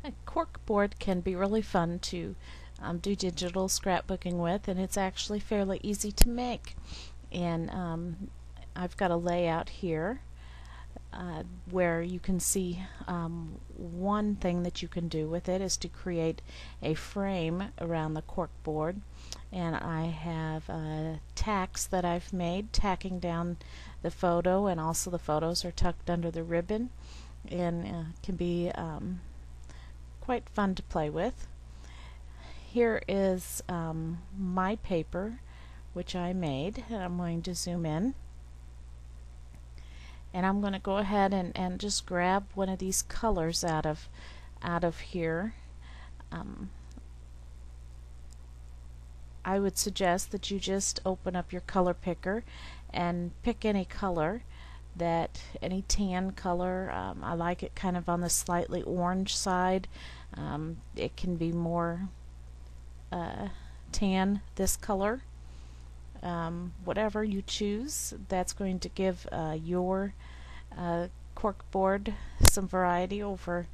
A corkboard can be really fun to do digital scrapbooking with, and it's actually fairly easy to make. And I've got a layout here where you can see one thing that you can do with it is to create a frame around the corkboard. And I have tacks that I've made tacking down the photo, and also the photos are tucked under the ribbon, and can be quite fun to play with. Here is my paper which I made, and I'm going to zoom in, and I'm going to go ahead and just grab one of these colors out of here. I would suggest that you just open up your color picker and pick any color, any tan color. I like it kind of on the slightly orange side. It can be more tan, this color. Whatever you choose, that's going to give your corkboard some variety over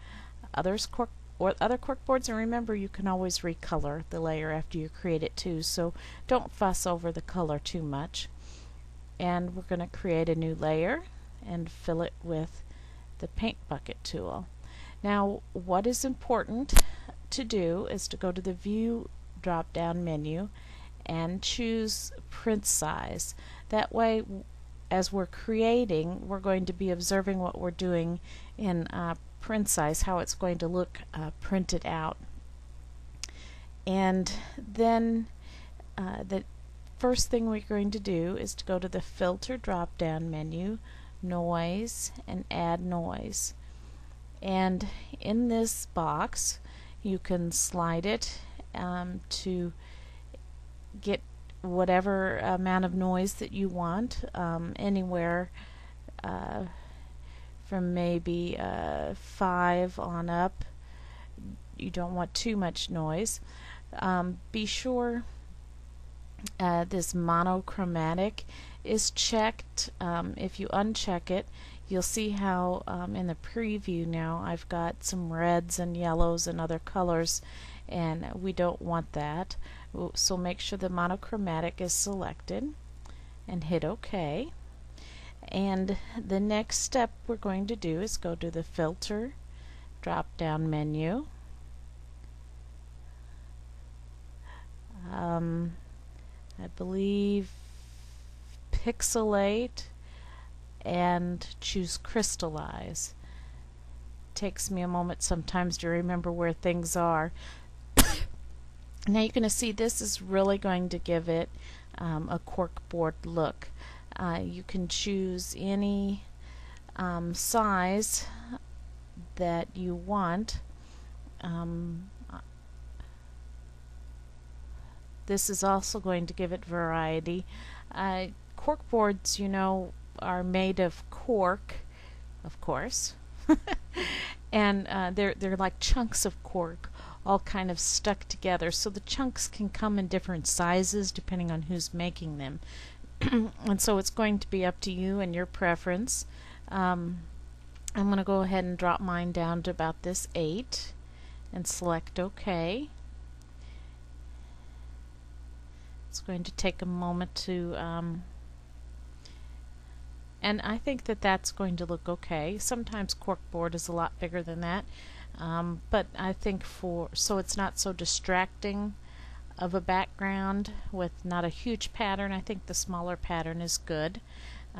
other corkboards. And remember, you can always recolor the layer after you create it too, so don't fuss over the color too much. And we're going to create a new layer and fill it with the paint bucket tool. Now, what is important to do is to go to the View drop down menu and choose print size. That way, as we're creating, we're going to be observing what we're doing in print size, how it's going to look printed out. And then the first thing we're going to do is to go to the Filter drop down menu, Noise, and Add Noise. And in this box you can slide it to get whatever amount of noise that you want, anywhere from maybe 5 on up. You don't want too much noise. Be sure this monochromatic is checked. If you uncheck it, you'll see how in the preview now I've got some reds and yellows and other colors, and we don't want that. So make sure the monochromatic is selected and hit OK. And the next step we're going to do is go to the Filter drop down menu, I believe Pixelate, and choose Crystallize. Takes me a moment sometimes to remember where things are. Now you're going to see this is really going to give it a corkboard look. You can choose any size that you want. This is also going to give it variety. Corkboards, you know, are made of cork, of course, and they're like chunks of cork, all kind of stuck together. So the chunks can come in different sizes depending on who's making them. And so it's going to be up to you and your preference. I'm going to go ahead and drop mine down to about this 8 and select OK. It's going to take a moment to and I think that that's going to look okay. Sometimes corkboard is a lot bigger than that, but I think so it's not so distracting of a background with not a huge pattern, I think the smaller pattern is good.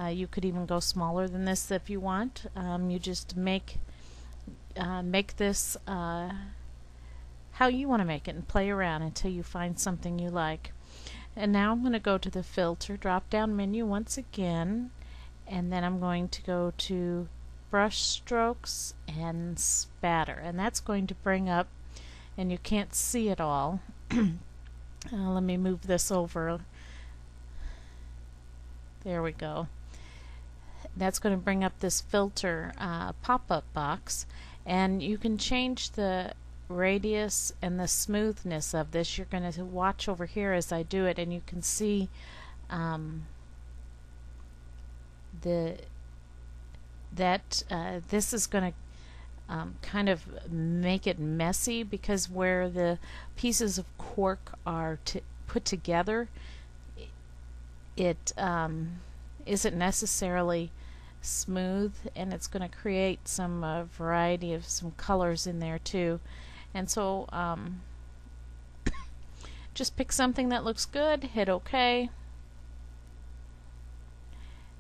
You could even go smaller than this if you want. You just make this how you want to make it and play around until you find something you like. And now I'm going to go to the Filter drop down menu once again, and then I'm going to go to Brush Strokes and Spatter, and that's going to bring up, and you can't see it all. Let me move this over. There we go. That's going to bring up this filter pop-up box, and you can change the radius and the smoothness of this. You're going to watch over here as I do it, and you can see this is going to kind of make it messy, because where the pieces of cork are put together, it isn't necessarily smooth, and it's going to create some variety of some colors in there too. And so just pick something that looks good, hit OK,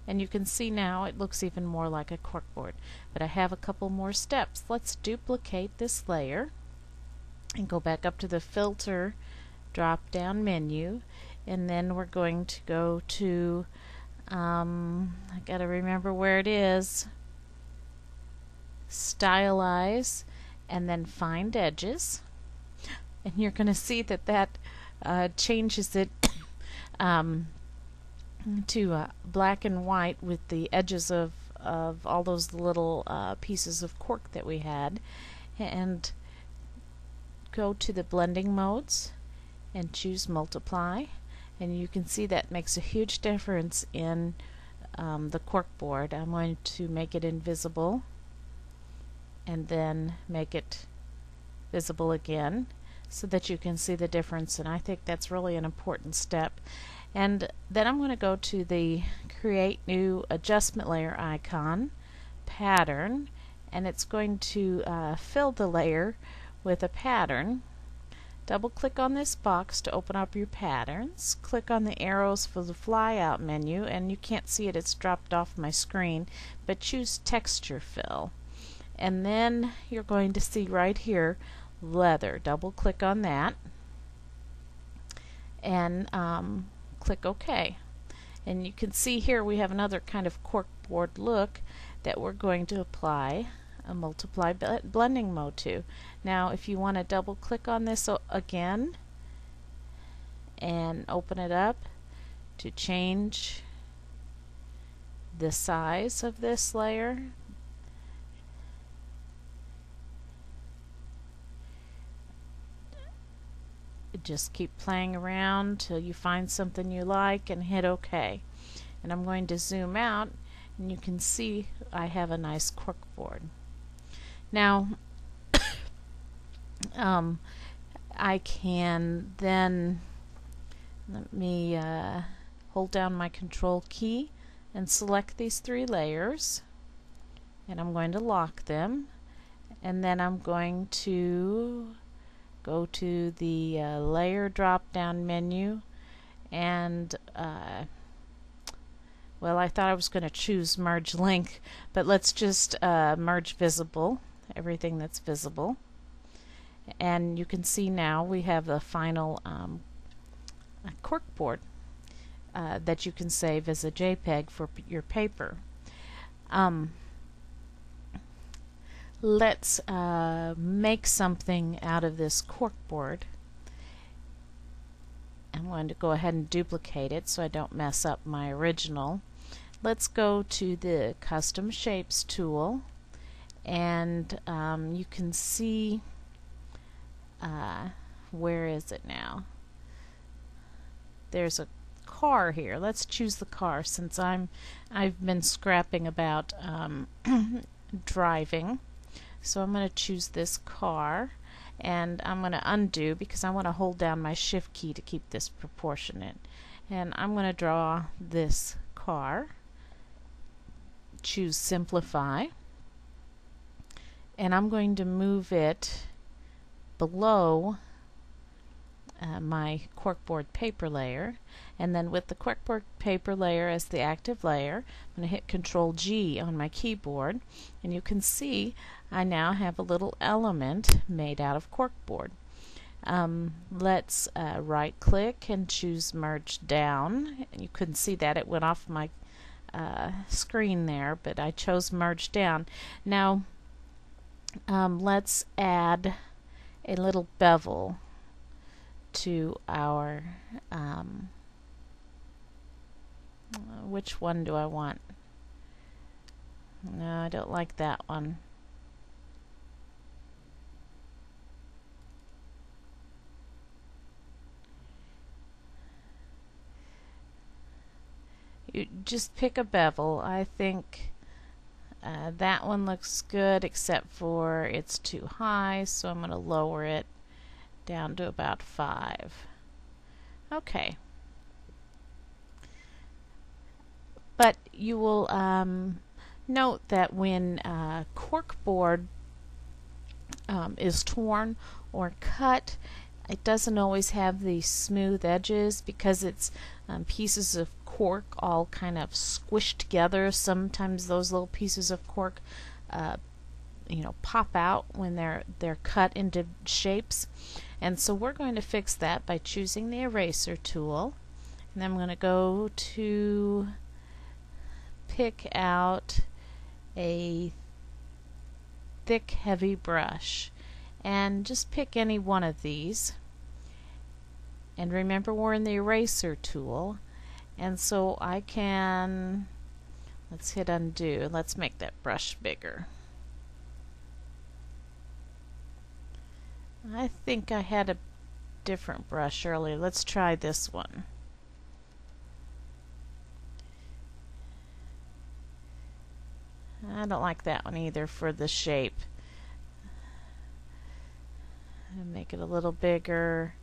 and you can see now it looks even more like a corkboard. But I have a couple more steps. Let's duplicate this layer and go back up to the filter drop down menu, and then we're going to go to I gotta remember where it is, Stylize, and then find edges, and you're going to see that changes it to black and white with the edges of all those little pieces of cork that we had. And go to the blending modes and choose multiply, and you can see that makes a huge difference in the corkboard. I'm going to make it invisible and then make it visible again so that you can see the difference, and I think that's really an important step. And then I'm going to go to the create new adjustment layer icon, pattern, and it's going to fill the layer with a pattern. Double click on this box to open up your patterns. Click on the arrows for the flyout menu, and you can't see it, it's dropped off my screen, but choose texture fill. And then you're going to see right here leather. Double click on that and click OK. And you can see here we have another kind of corkboard look that we're going to apply a multiply blending mode to. Now if you want to double click on this again and open it up to change the size of this layer, just keep playing around till you find something you like and hit OK. And I'm going to zoom out, and you can see I have a nice corkboard. Now I can then, let me hold down my control key and select these three layers, and I'm going to lock them, and then I'm going to go to the layer drop down menu, and well, I thought I was going to choose merge link, but let's just merge visible, everything that's visible. And you can see now we have the final corkboard that you can save as a JPEG for your paper. Let's make something out of this corkboard. I'm going to go ahead and duplicate it so I don't mess up my original. Let's go to the custom shapes tool, and you can see where is it now? There's a car here. Let's choose the car since I've been scrapping about driving. So I'm going to choose this car, and I'm going to undo because I want to hold down my shift key to keep this proportionate. And I'm going to draw this car, choose simplify, and I'm going to move it below my corkboard paper layer, and then with the corkboard paper layer as the active layer, I'm going to hit Control G on my keyboard, and you can see I now have a little element made out of corkboard. Let's right click and choose merge down, and you couldn't see that, it went off my screen there, but I chose merge down. Now let's add a little bevel to our which one do I want? No, I don't like that one. You just pick a bevel. I think that one looks good except for it's too high, so I'm going to lower it down to about 5. Okay. But you will note that when corkboard is torn or cut, it doesn't always have the smooth edges because it's pieces of cork all kind of squished together. Sometimes those little pieces of cork pop out when they're cut into shapes, and so we're going to fix that by choosing the eraser tool. And then I'm going to go to pick out a thick heavy brush and just pick any one of these, and remember we're in the eraser tool, and so I can, let's hit undo, let's make that brush bigger. I think I had a different brush earlier. Let's try this one. I don't like that one either for the shape. And make it a little bigger.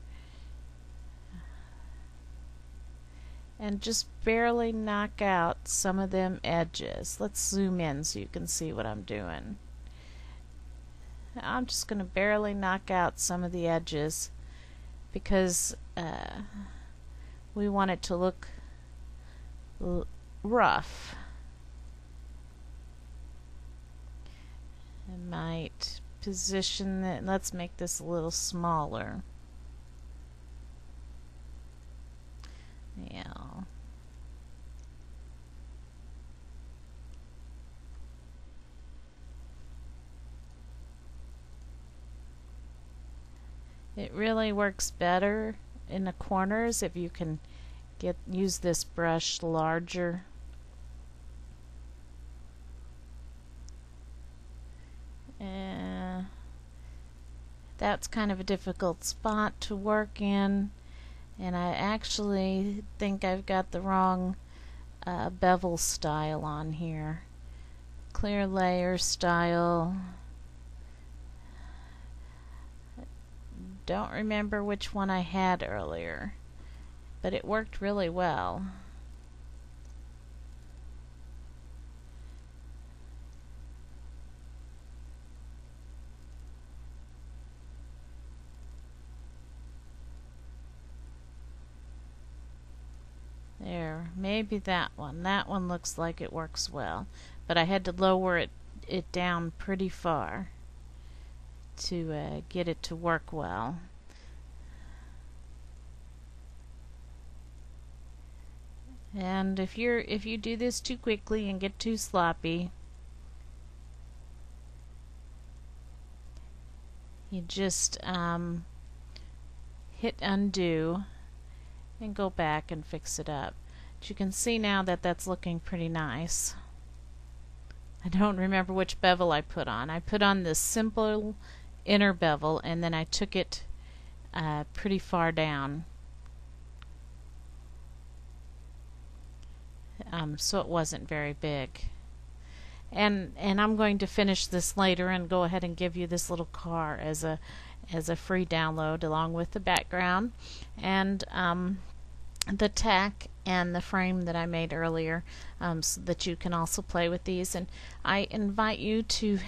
And just barely knock out some of them edges. Let's zoom in so you can see what I'm doing. I'm just going to barely knock out some of the edges because we want it to look rough. I might position it, let's make this a little smaller. Yeah. It really works better in the corners if you can use this brush larger. That's kind of a difficult spot to work in, and I actually think I've got the wrong bevel style on here. Clear layer style. Don't remember which one I had earlier, but it worked really well. There, maybe that one. That one looks like it works well, but I had to lower it down pretty far to get it to work well. And if you do this too quickly and get too sloppy, you just hit undo and go back and fix it up. But you can see now that that's looking pretty nice. I don't remember which bevel I put on. I put on the simple inner bevel, and then I took it pretty far down, so it wasn't very big. And I'm going to finish this later and go ahead and give you this little car as a free download along with the background and the tack and the frame that I made earlier, so that you can also play with these. And I invite you to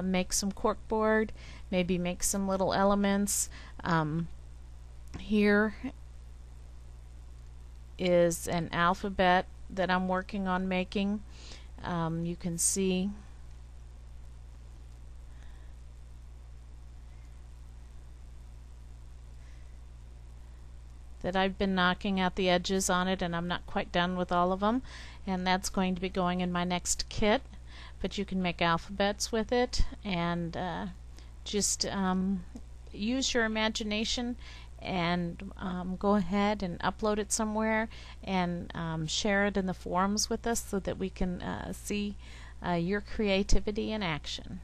make some corkboard, maybe make some little elements. Here is an alphabet that I'm working on making. You can see that I've been knocking out the edges on it, and I'm not quite done with all of them, and that's going to be going in my next kit. But you can make alphabets with it, and just use your imagination and go ahead and upload it somewhere and share it in the forums with us so that we can see your creativity in action.